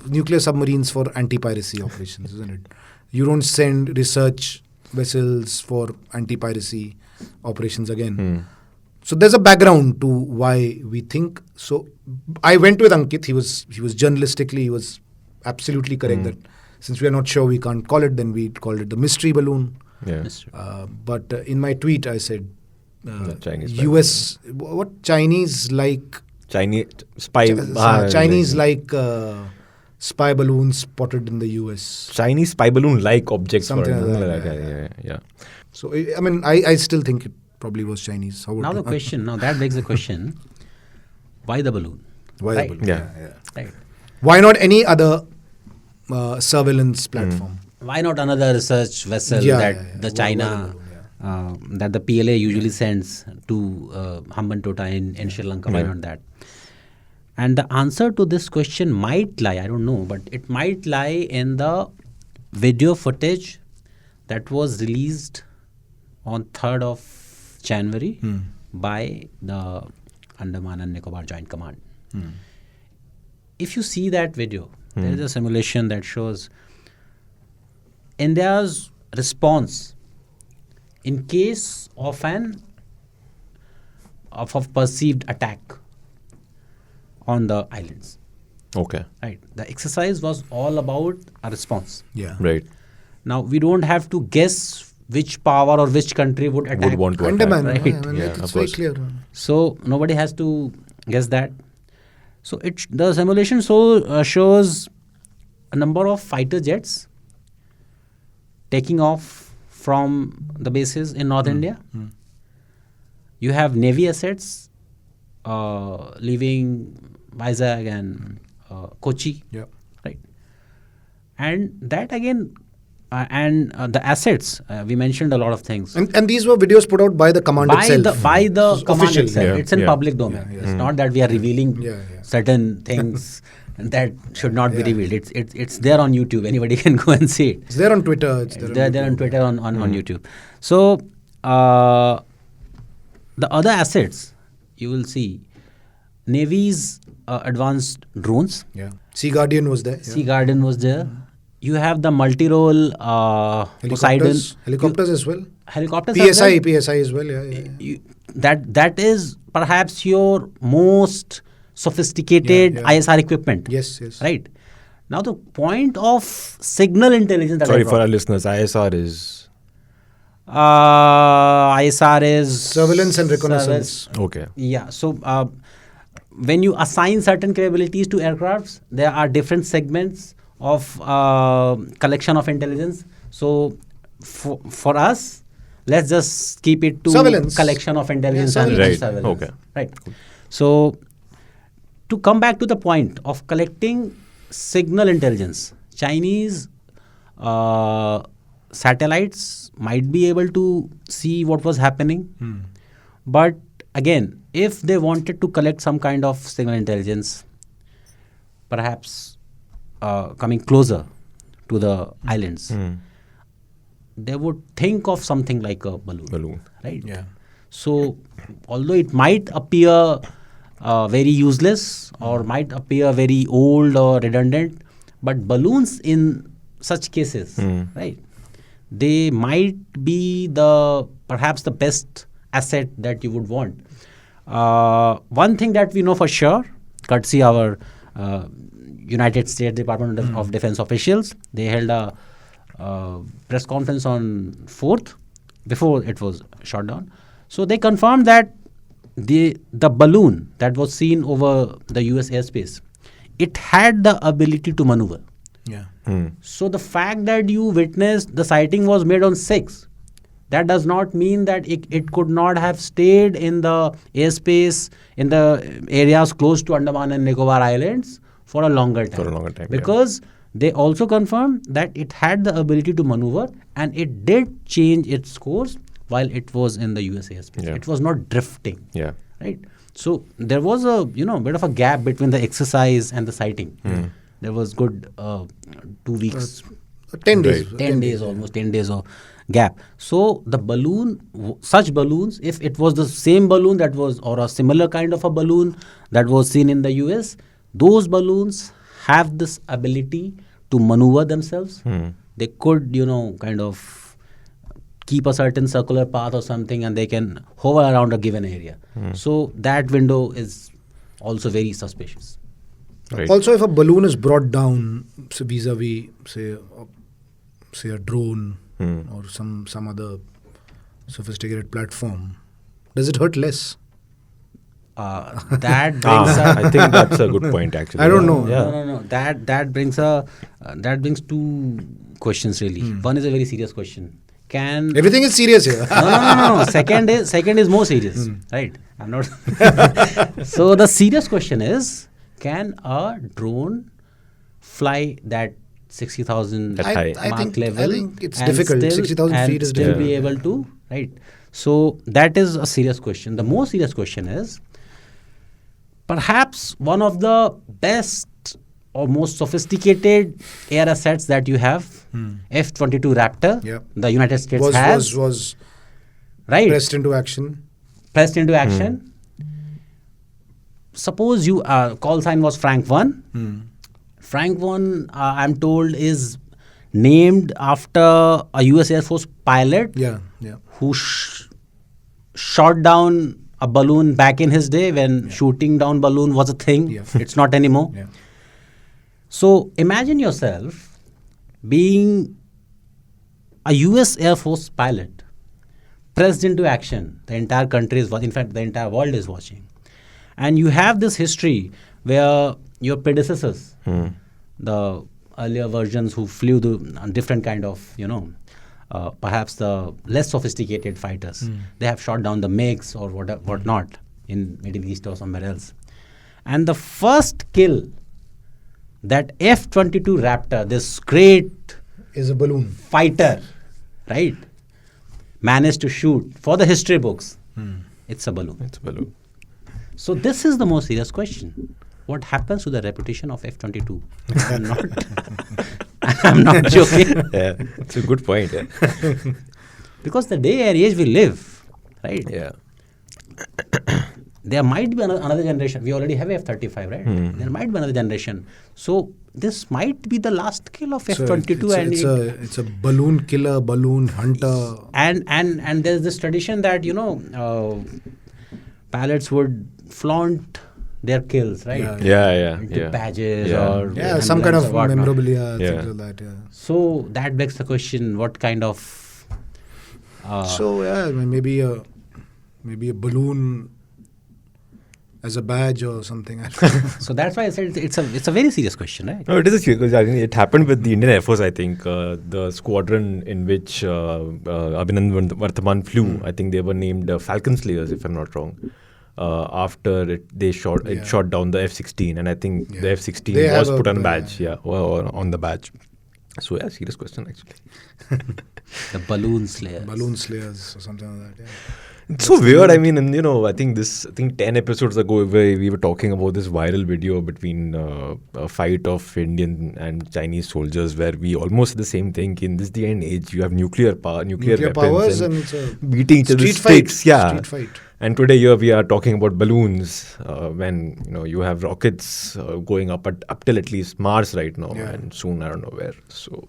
[SPEAKER 2] nuclear submarines for anti-piracy operations, isn't it? You don't send research vessels for anti-piracy operations again. So there's a background to why we think. So I went with Ankit. He was journalistically, he was absolutely correct that since we are not sure, we can't call it, then we called it the mystery balloon.
[SPEAKER 1] Yeah.
[SPEAKER 2] But in my tweet, I said
[SPEAKER 1] Chinese
[SPEAKER 2] US, what Chinese like
[SPEAKER 1] Chinese spy
[SPEAKER 2] spy balloons spotted in the US.
[SPEAKER 1] Chinese spy balloon like objects.
[SPEAKER 2] Something like that. Yeah. So I mean, I still think it probably was Chinese.
[SPEAKER 3] Now that begs the question: why the balloon?
[SPEAKER 2] Why
[SPEAKER 3] right.
[SPEAKER 2] the balloon?
[SPEAKER 1] Yeah.
[SPEAKER 3] Right.
[SPEAKER 2] Why not any other surveillance platform?
[SPEAKER 3] Why not another research vessel the China, that the PLA usually sends to Hambantota in Sri Lanka? Why not that? And the answer to this question might lie, I don't know, but it might lie in the video footage that was released on 3rd of January by the Andaman and Nicobar Joint Command. If you see that video, there is a simulation that shows India's response in case of a perceived attack on the islands.
[SPEAKER 1] Okay.
[SPEAKER 3] Right. The exercise was all about a response.
[SPEAKER 2] Yeah.
[SPEAKER 1] Right.
[SPEAKER 3] Now we don't have to guess which power or which country would attack.
[SPEAKER 1] Would want to
[SPEAKER 2] Andaman,
[SPEAKER 1] attack.
[SPEAKER 3] right?
[SPEAKER 2] It's very clear.
[SPEAKER 3] So nobody has to guess that. So the simulation shows a number of fighter jets taking off from the bases in North India. You have Navy assets leaving Vizag and Kochi.
[SPEAKER 2] Yeah.
[SPEAKER 3] Right. And that again, the assets, we mentioned a lot of things.
[SPEAKER 2] And these were videos put out by the command itself.
[SPEAKER 3] By the command
[SPEAKER 2] official.
[SPEAKER 3] itself.
[SPEAKER 1] Yeah.
[SPEAKER 3] It's in public domain.
[SPEAKER 2] Yeah,
[SPEAKER 3] It's not that we are revealing certain things that should not be revealed. It's there on YouTube. Anybody can go and see it.
[SPEAKER 2] It's there on Twitter. It's
[SPEAKER 3] there on Twitter, on YouTube. So the other assets, you will see Navy's advanced drones.
[SPEAKER 2] Yeah. Sea Guardian was there.
[SPEAKER 3] Sea Guardian was there. You have the multi-role Poseidon.
[SPEAKER 2] Helicopters as well.
[SPEAKER 3] Helicopters
[SPEAKER 2] PSI as well. Yeah.
[SPEAKER 3] That is perhaps your most sophisticated ISR equipment.
[SPEAKER 2] Yes.
[SPEAKER 3] Right. Now the point of signal intelligence.
[SPEAKER 1] Sorry for our listeners. ISR is
[SPEAKER 2] surveillance and reconnaissance.
[SPEAKER 1] Okay.
[SPEAKER 3] Yeah. So when you assign certain capabilities to aircrafts, there are different segments of collection of intelligence. So for us, let's just keep it to
[SPEAKER 2] surveillance.
[SPEAKER 3] Collection of intelligence and
[SPEAKER 1] right.
[SPEAKER 3] surveillance.
[SPEAKER 1] Okay.
[SPEAKER 3] Right. So to come back to the point of collecting signal intelligence, Chinese satellites might be able to see what was happening. But again, if they wanted to collect some kind of signal intelligence, perhaps coming closer to the islands, they would think of something like a balloon. Right?
[SPEAKER 2] Yeah.
[SPEAKER 3] So, although it might appear very useless or might appear very old or redundant, but balloons in such cases, right, they might be perhaps the best asset that you would want. One thing that we know for sure, courtesy our United States Department of Defense officials, they held a press conference on 4th before it was shot down. So they confirmed that the balloon that was seen over the US airspace, it had the ability to maneuver.
[SPEAKER 2] Yeah.
[SPEAKER 3] So the fact that you witnessed the sighting was made on 6, that does not mean that it could not have stayed in the airspace in the areas close to Andaman and Nicobar Islands for a longer time. Because they also confirmed that it had the ability to maneuver and it did change its course while it was in the US airspace.
[SPEAKER 1] Yeah.
[SPEAKER 3] It was not drifting.
[SPEAKER 1] Yeah.
[SPEAKER 3] Right. So there was a bit of a gap between the exercise and the sighting. There was good 2 weeks.
[SPEAKER 2] 10 days.
[SPEAKER 3] 10 days, almost 10 days of gap. So the balloon, such balloons, if it was the same balloon that was, or a similar kind of a balloon that was seen in the US, those balloons have this ability to maneuver themselves. They could, kind of keep a certain circular path or something, and they can hover around a given area. So that window is also very suspicious.
[SPEAKER 1] Right.
[SPEAKER 2] Also, if a balloon is brought down, so vis-a-vis, say a drone or some other sophisticated platform, does it hurt less?
[SPEAKER 3] That brings
[SPEAKER 1] I think that's a good point, actually.
[SPEAKER 2] I don't know.
[SPEAKER 1] Yeah.
[SPEAKER 3] No. That brings two questions really. One is a very serious question. Can
[SPEAKER 2] Everything is serious here.
[SPEAKER 3] no. Second is more serious, right? I'm not. So the serious question is, can a drone fly that 60,000
[SPEAKER 1] That high.
[SPEAKER 3] mark level?
[SPEAKER 2] I think it's
[SPEAKER 3] and
[SPEAKER 2] difficult.
[SPEAKER 3] still-
[SPEAKER 2] 60,000
[SPEAKER 3] and
[SPEAKER 2] feet is
[SPEAKER 3] still
[SPEAKER 2] difficult.
[SPEAKER 3] be able to, right? So that is a serious question. The more serious question is, perhaps one of the best or most sophisticated air assets that you have, F-22 Raptor,
[SPEAKER 2] Yep.
[SPEAKER 3] the United States has,
[SPEAKER 2] was
[SPEAKER 3] right?
[SPEAKER 2] pressed into action.
[SPEAKER 3] Pressed into action. Suppose you call sign was Frank 1. Frank 1, I'm told, is named after a US Air Force pilot
[SPEAKER 2] Yeah.
[SPEAKER 3] who shot down a balloon back in his day when shooting down balloon was a thing.
[SPEAKER 2] Yeah.
[SPEAKER 3] It's not anymore.
[SPEAKER 2] Yeah.
[SPEAKER 3] So imagine yourself being a US Air Force pilot pressed into action. The entire country is, in fact, the entire world is watching. And you have this history where your predecessors, the earlier versions who flew the different kind of, perhaps the less sophisticated fighters, they have shot down the MiGs or whatnot in Middle East or somewhere else. And the first kill that F-22 Raptor, this great
[SPEAKER 2] Is a balloon.
[SPEAKER 3] fighter, right, managed to shoot for the history books, it's a balloon.
[SPEAKER 1] It's a balloon.
[SPEAKER 3] So this is the most serious question. What happens to the reputation of F-22? I'm not joking.
[SPEAKER 1] Yeah, it's a good point. Yeah.
[SPEAKER 3] Because the day and age we live, right?
[SPEAKER 1] Yeah.
[SPEAKER 3] There might be another generation. We already have F-35, right? There might be another generation. So this might be the last kill of F-22.
[SPEAKER 2] It's a balloon killer, balloon hunter.
[SPEAKER 3] And there's this tradition that, pilots would flaunt their kills, right?
[SPEAKER 1] Yeah.
[SPEAKER 3] Into badges
[SPEAKER 1] Yeah.
[SPEAKER 3] or
[SPEAKER 2] Yeah, some kind
[SPEAKER 3] emblems
[SPEAKER 2] of
[SPEAKER 3] or whatnot.
[SPEAKER 2] memorabilia,
[SPEAKER 1] Yeah.
[SPEAKER 2] things like that. Yeah.
[SPEAKER 3] So that begs the question: what kind of?
[SPEAKER 2] So yeah, maybe a balloon as a badge or something.
[SPEAKER 3] So that's why I said it's a very serious question, right?
[SPEAKER 1] No, it is because I think it happened with the Indian Air Force. I think the squadron in which Abhinandan Varthaman flew. I think they were named Falcon Slayers, if I'm not wrong. After it shot down the F-16, and I think the F-16
[SPEAKER 2] They
[SPEAKER 1] was
[SPEAKER 2] have
[SPEAKER 1] put
[SPEAKER 2] a-
[SPEAKER 1] on a badge, or on the badge. So yeah, serious question actually.
[SPEAKER 3] The balloon slayer.
[SPEAKER 2] Balloon slayers or something like that. Yeah.
[SPEAKER 1] It's so weird. I mean, and I think 10 episodes ago, we were talking about this viral video between a fight of Indian and Chinese soldiers, where we almost the same thing. In this day and age, you have nuclear weapons
[SPEAKER 2] powers and it's a
[SPEAKER 1] beating each other with
[SPEAKER 2] street fight.
[SPEAKER 1] sticks. Yeah.
[SPEAKER 2] Street fight.
[SPEAKER 1] And today here we are talking about balloons when you have rockets going up till at least Mars right now,
[SPEAKER 2] Yeah.
[SPEAKER 1] and soon I don't know where. So.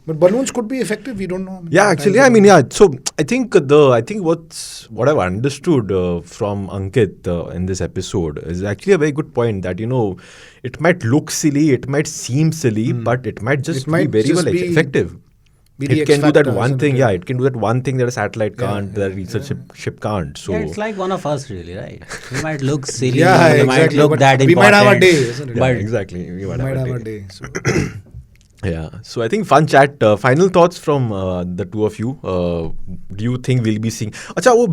[SPEAKER 2] But balloons could be effective. We don't know.
[SPEAKER 1] Yeah, actually, I mean, yeah. So I think what I've understood from Ankit in this episode is actually a very good point that it might look silly, it might seem silly, but it might just be very well effective. It can do that one thing, yeah. It can do that one thing that a satellite can't, that a research ship can't. So
[SPEAKER 3] Yeah, it's like one of us, really, right? We might look silly,
[SPEAKER 2] Yeah,
[SPEAKER 3] we might
[SPEAKER 2] exactly,
[SPEAKER 3] look
[SPEAKER 2] but
[SPEAKER 3] that
[SPEAKER 2] we
[SPEAKER 3] important.
[SPEAKER 2] might have a day, isn't it?
[SPEAKER 1] yeah,
[SPEAKER 3] But
[SPEAKER 1] exactly, we
[SPEAKER 2] We might have a day. So.
[SPEAKER 1] Yeah. So I think fun chat. Final thoughts from the two of you. Do you think we'll be seeing?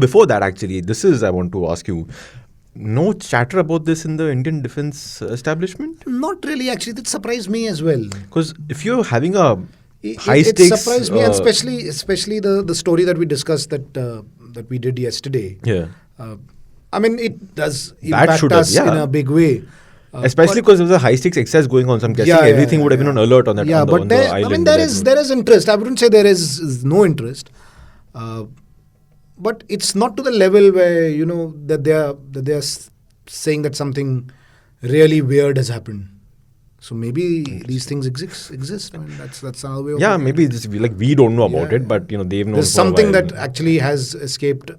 [SPEAKER 1] Before that, actually, I want to ask you. No chatter about this in the Indian defense establishment?
[SPEAKER 2] Not really, actually. That surprised me as well.
[SPEAKER 1] Because if you're having a high
[SPEAKER 2] It
[SPEAKER 1] stakes,
[SPEAKER 2] surprised me, and especially the story that we discussed that we did yesterday.
[SPEAKER 1] yeah,
[SPEAKER 2] I mean, it does
[SPEAKER 1] That
[SPEAKER 2] impact
[SPEAKER 1] should have,
[SPEAKER 2] us
[SPEAKER 1] yeah.
[SPEAKER 2] in a big way.
[SPEAKER 1] especially because there was a high stakes exercise going on. So I'm guessing everything would have been on alert on that.
[SPEAKER 2] Yeah,
[SPEAKER 1] on the,
[SPEAKER 2] but
[SPEAKER 1] on the island.
[SPEAKER 2] I mean, there is interest. I wouldn't say there is no interest, but it's not to the level where that they are saying that something really weird has happened. So maybe these things exist. I mean, that's another way of
[SPEAKER 1] Yeah,
[SPEAKER 2] looking
[SPEAKER 1] maybe
[SPEAKER 2] at it.
[SPEAKER 1] it's like we don't know about it, but they've known.
[SPEAKER 2] There's
[SPEAKER 1] for a
[SPEAKER 2] something
[SPEAKER 1] while.
[SPEAKER 2] that actually has escaped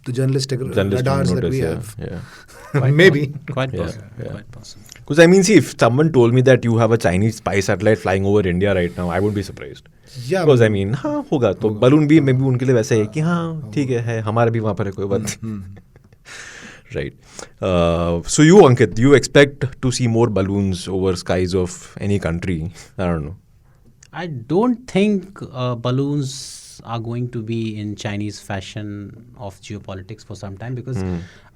[SPEAKER 2] the journalistic radars that we have.
[SPEAKER 1] Yeah.
[SPEAKER 2] Maybe.
[SPEAKER 3] Quite
[SPEAKER 1] Yeah,
[SPEAKER 3] possible.
[SPEAKER 1] yeah.
[SPEAKER 3] Quite possible.
[SPEAKER 1] Because I mean, see, if someone told me that you have a Chinese spy satellite flying over India right now, I wouldn't be surprised.
[SPEAKER 2] Yeah.
[SPEAKER 1] Because I mean, हाँ होगा तो balloon भी maybe उनके लिए वैसा है कि हाँ ठीक है हमारा भी वहाँ पर है कोई बात नहीं. Right. So you, Ankit, do you expect to see more balloons over skies of any country? I don't know.
[SPEAKER 3] I don't think balloons are going to be in Chinese fashion of geopolitics for some time, because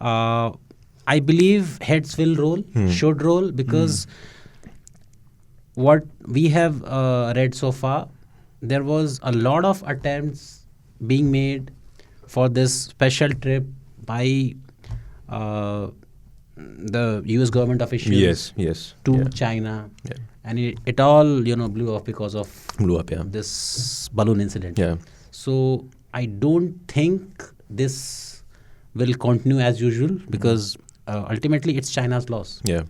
[SPEAKER 3] I believe heads will roll, should roll, because what we have read so far, there was a lot of attempts being made for this special trip by the US government officials to China.
[SPEAKER 1] Yeah.
[SPEAKER 3] And it all blew up because of
[SPEAKER 1] Yeah.
[SPEAKER 3] this balloon incident.
[SPEAKER 1] Yeah.
[SPEAKER 3] So I don't think this will continue as usual, because ultimately it's China's loss.
[SPEAKER 1] Yeah.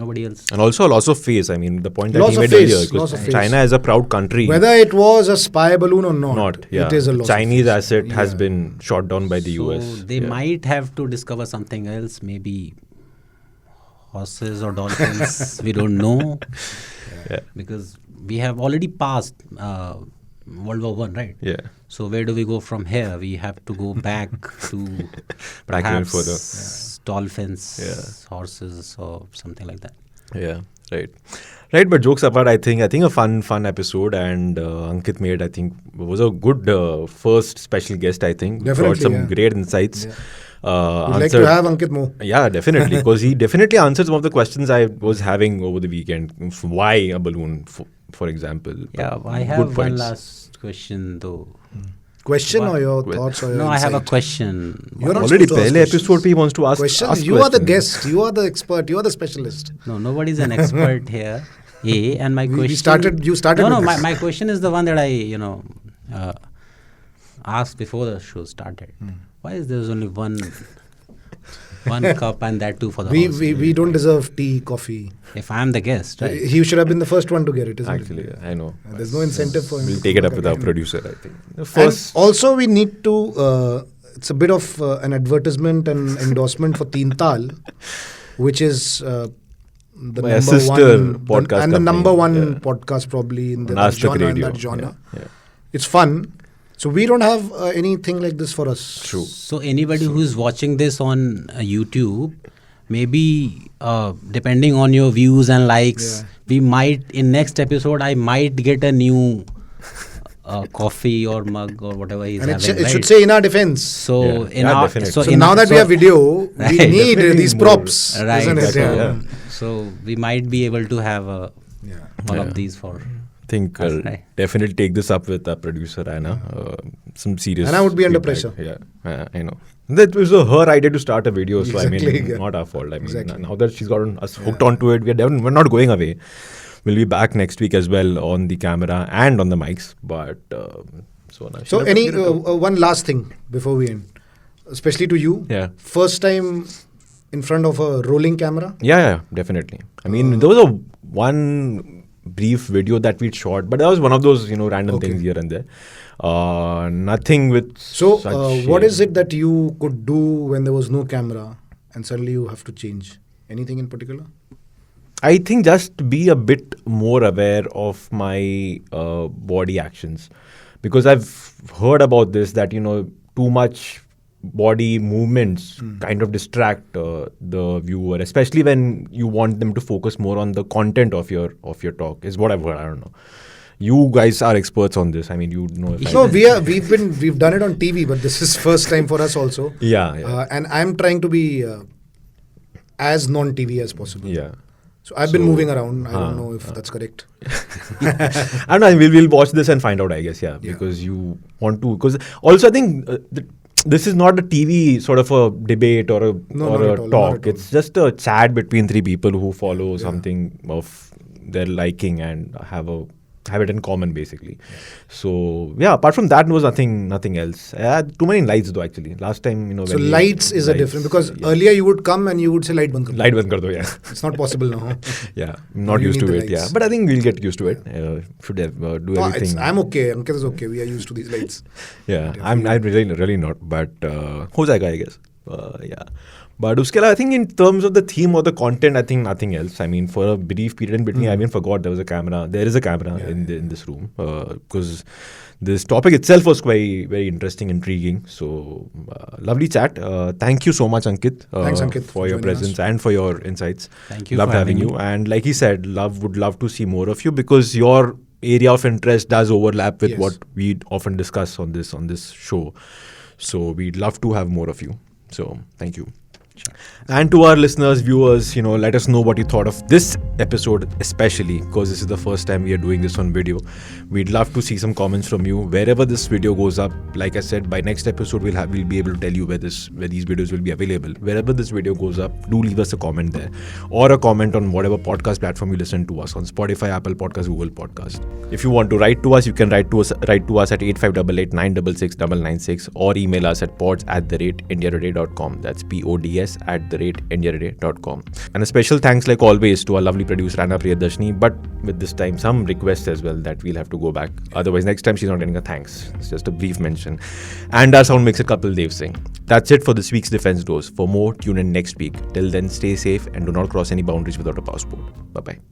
[SPEAKER 3] Nobody else.
[SPEAKER 1] And also a loss of face. I mean, the point that
[SPEAKER 2] Loss
[SPEAKER 1] he
[SPEAKER 2] of
[SPEAKER 1] made
[SPEAKER 2] face,
[SPEAKER 1] earlier,
[SPEAKER 2] loss
[SPEAKER 1] because
[SPEAKER 2] of face.
[SPEAKER 1] China is a proud country.
[SPEAKER 2] Whether it was a spy balloon or not,
[SPEAKER 1] Yeah.
[SPEAKER 2] it is a loss.
[SPEAKER 1] Chinese
[SPEAKER 2] of face.
[SPEAKER 1] asset has been shot down by the US.
[SPEAKER 3] So they might have to discover something else, maybe horses or dolphins. We don't know.
[SPEAKER 1] Yeah.
[SPEAKER 3] Because we have already passed World War I, right?
[SPEAKER 1] Yeah.
[SPEAKER 3] So where do we go from here? We have to go back to
[SPEAKER 1] Back even
[SPEAKER 3] perhaps
[SPEAKER 1] further.
[SPEAKER 3] Dolphins, horses, or something like that.
[SPEAKER 1] Yeah, right. But jokes apart, I think a fun episode, and Ankit made, I think, was a good first special guest. I think
[SPEAKER 2] Definitely,
[SPEAKER 1] brought some great insights.
[SPEAKER 2] Yeah. We'd like to have Ankit more.
[SPEAKER 1] Yeah, definitely, because he definitely answered some of the questions I was having over the weekend. Why a balloon, for example?
[SPEAKER 3] Yeah, I
[SPEAKER 1] Good
[SPEAKER 3] have one
[SPEAKER 1] points.
[SPEAKER 3] last question though.
[SPEAKER 2] Question or your thoughts or your
[SPEAKER 3] No, I have a
[SPEAKER 2] insight?
[SPEAKER 3] question.
[SPEAKER 2] You're not
[SPEAKER 1] Already
[SPEAKER 2] supposed to ask
[SPEAKER 1] pehle
[SPEAKER 2] questions.
[SPEAKER 1] episode pe he wants to ask
[SPEAKER 2] Questions.
[SPEAKER 1] ask
[SPEAKER 2] You are the
[SPEAKER 1] questions.
[SPEAKER 2] guest. You are the expert. You are the specialist.
[SPEAKER 3] No, nobody's an expert here. And my question.
[SPEAKER 2] You started
[SPEAKER 3] No,
[SPEAKER 2] with this.
[SPEAKER 3] my question is the one that I asked before the show started. Why is there only one cup, and that too for the host?
[SPEAKER 2] We don't deserve tea, coffee.
[SPEAKER 3] If I am the guest, right?
[SPEAKER 2] He should have been the first one to get it, isn't
[SPEAKER 1] Actually,
[SPEAKER 2] it?
[SPEAKER 1] I know.
[SPEAKER 2] There's no incentive for him.
[SPEAKER 1] We'll
[SPEAKER 2] to
[SPEAKER 1] take it
[SPEAKER 2] come
[SPEAKER 1] up with our
[SPEAKER 2] again.
[SPEAKER 1] producer, I think. The
[SPEAKER 2] And
[SPEAKER 1] first,
[SPEAKER 2] also, we need to. It's a bit of an advertisement and endorsement for Teen Tal, which is the
[SPEAKER 1] My
[SPEAKER 2] number
[SPEAKER 1] sister
[SPEAKER 2] one
[SPEAKER 1] podcast
[SPEAKER 2] and the
[SPEAKER 1] company,
[SPEAKER 2] number one
[SPEAKER 1] yeah.
[SPEAKER 2] podcast probably in
[SPEAKER 1] on
[SPEAKER 2] the
[SPEAKER 1] Ask Tech
[SPEAKER 2] genre. In
[SPEAKER 1] Radio.
[SPEAKER 2] that genre,
[SPEAKER 1] Yeah.
[SPEAKER 2] it's fun. So we don't have anything like this for us.
[SPEAKER 1] True.
[SPEAKER 3] So anybody who is watching this on YouTube, maybe depending on your views and likes, we might in next episode I might get a new coffee or mug or whatever he's
[SPEAKER 2] And
[SPEAKER 3] having.
[SPEAKER 2] it should say in our defense.
[SPEAKER 3] So
[SPEAKER 1] definitely.
[SPEAKER 2] So now that we have video, we
[SPEAKER 3] Right,
[SPEAKER 2] need
[SPEAKER 1] definitely
[SPEAKER 2] these
[SPEAKER 1] more.
[SPEAKER 2] props,
[SPEAKER 3] right.
[SPEAKER 2] isn't it?
[SPEAKER 3] So,
[SPEAKER 1] Yeah.
[SPEAKER 3] so we might be able to have one of these for.
[SPEAKER 1] I think
[SPEAKER 3] Right.
[SPEAKER 1] definitely take this up with our producer Anna. Some serious.
[SPEAKER 2] Anna would be under
[SPEAKER 1] feedback.
[SPEAKER 2] pressure.
[SPEAKER 1] Yeah, I know. That was her idea to start a video, so I
[SPEAKER 2] Exactly,
[SPEAKER 1] mean,
[SPEAKER 2] yeah.
[SPEAKER 1] not our fault. I mean,
[SPEAKER 2] Exactly.
[SPEAKER 1] now that she's gotten us hooked onto it, we're not going away. We'll be back next week as well on the camera and on the mics. But
[SPEAKER 2] So any one last thing before we end, especially to you.
[SPEAKER 1] Yeah.
[SPEAKER 2] First time in front of a rolling camera.
[SPEAKER 1] Yeah, definitely. I mean, there was one brief video that we'd shot, but that was one of those random things here and there. Nothing with.
[SPEAKER 2] So
[SPEAKER 1] such
[SPEAKER 2] what is it that you could do when there was no camera and suddenly you have to change? Anything in particular?
[SPEAKER 1] I think just be a bit more aware of my body actions, because I've heard about this that too much body movements kind of distract the viewer, especially when you want them to focus more on the content of your talk. Is what I've heard. I don't know. You guys are experts on this. I mean, you know. If
[SPEAKER 2] No, we've done it on TV, but this is first time for us also.
[SPEAKER 1] Yeah.
[SPEAKER 2] And I'm trying to be as non-TV as possible.
[SPEAKER 1] Yeah.
[SPEAKER 2] So I've been moving around. I don't know if that's correct.
[SPEAKER 1] I don't know. We'll watch this and find out, I guess. Yeah, because you want to. Because also, I think this is not a TV sort of a debate or a
[SPEAKER 2] not at all, not
[SPEAKER 1] talk.
[SPEAKER 2] at all.
[SPEAKER 1] It's just a chat between three people who follow something of their liking and have a have it in common basically. So yeah, apart from that, there was nothing else. Too many lights though actually. Last time,
[SPEAKER 2] So lights is a different, because earlier you would come and you would say light band kar do.
[SPEAKER 1] Light band kar do, yeah.
[SPEAKER 2] It's not possible now. Huh?
[SPEAKER 1] Yeah, not used to it. Yeah, but I think we'll get used to it. Should have, do everything.
[SPEAKER 2] I'm okay. Ankit is okay. We are used to these lights.
[SPEAKER 1] Yeah, I'm really not. But ho jayega, I guess. Yeah. But uske I think in terms of the theme or the content, I think nothing else. I mean, for a brief period in between, I even forgot there was a camera. There is a camera in this room, because this topic itself was quite very interesting, intriguing. So lovely chat. Thank you so much, Ankit.
[SPEAKER 2] Thanks, Ankit,
[SPEAKER 1] for your presence and for your insights.
[SPEAKER 3] Thank you.
[SPEAKER 1] Loved
[SPEAKER 3] for
[SPEAKER 1] having you. And like he said, would love to see more of you, because your area of interest does overlap with what we often discuss on this show. So we'd love to have more of you. So thank you. Sure. And to our listeners, viewers, let us know what you thought of this episode, especially because this is the first time we are doing this on video. We'd love to see some comments from you wherever this video goes up. Like I said, by next episode we'll be able to tell you where these videos will be available. Wherever this video goes up, do leave us a comment there, or a comment on whatever podcast platform you listen to us on: Spotify, Apple Podcast, Google Podcast. If you want to write to us, you can write to us at 8588 966 996, or email us at pods@indiatoday.com. That's pods@indiatoday.com. And a special thanks, like always, to our lovely producer Anna Priyadarshini, but with this time some requests as well that we'll have to go back. Otherwise, next time she's not getting a thanks. It's just a brief mention. And our sound mixer couple, Dev Singh. That's it for this week's Defense Dose. For more, tune in next week. Till then, stay safe and do not cross any boundaries without a passport. Bye-bye.